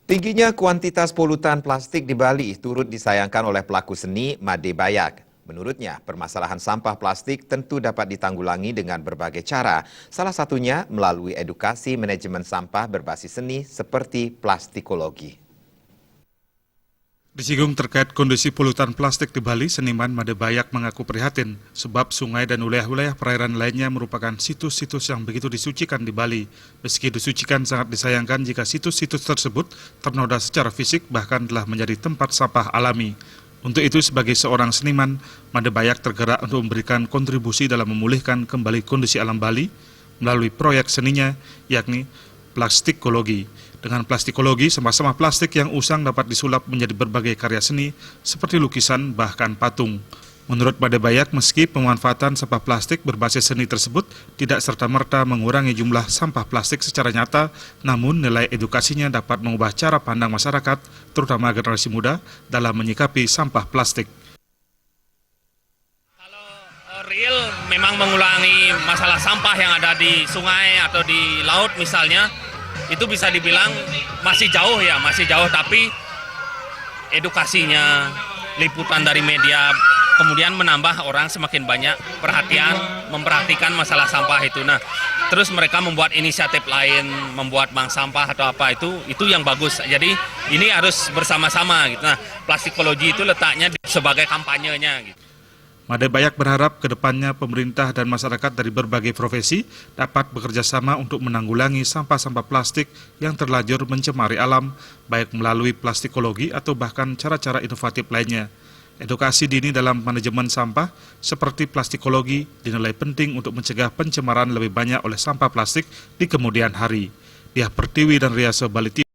Tingginya kuantitas polutan plastik di Bali turut disayangkan oleh pelaku seni Made Bayak. Menurutnya, permasalahan sampah plastik tentu dapat ditanggulangi dengan berbagai cara, salah satunya melalui edukasi manajemen sampah berbasis seni seperti plastikologi. Disinggung terkait kondisi polutan plastik di Bali, seniman Made Bayak mengaku prihatin sebab sungai dan wilayah-wilayah perairan lainnya merupakan situs-situs yang begitu disucikan di Bali. Meski disucikan, sangat disayangkan jika situs-situs tersebut ternoda secara fisik bahkan telah menjadi tempat sampah alami. Untuk itu, sebagai seorang seniman, Made Bayak tergerak untuk memberikan kontribusi dalam memulihkan kembali kondisi alam Bali melalui proyek seninya, yakni plastikologi. Dengan plastikologi, sampah-sampah plastik yang usang dapat disulap menjadi berbagai karya seni seperti lukisan bahkan patung. Menurut Made Bayak, meski pemanfaatan sampah plastik berbasis seni tersebut tidak serta-merta mengurangi jumlah sampah plastik secara nyata, namun nilai edukasinya dapat mengubah cara pandang masyarakat, terutama generasi muda, dalam menyikapi sampah plastik. Kalau real memang mengulangi masalah sampah yang ada di sungai atau di laut misalnya, itu bisa dibilang masih jauh, tapi edukasinya, liputan dari media, kemudian menambah orang semakin banyak memperhatikan masalah sampah itu. Nah, terus mereka membuat inisiatif lain, membuat bank sampah atau apa itu yang bagus. Jadi ini harus bersama-sama gitu. Nah, plastikologi itu letaknya sebagai kampanyenya gitu. Made Bayak berharap ke depannya pemerintah dan masyarakat dari berbagai profesi dapat bekerja sama untuk menanggulangi sampah-sampah plastik yang terlanjur mencemari alam, baik melalui plastikologi atau bahkan cara-cara inovatif lainnya. Edukasi dini dalam manajemen sampah seperti plastikologi dinilai penting untuk mencegah pencemaran lebih banyak oleh sampah plastik di kemudian hari. Diah Pertiwi dan Riyaso Bali.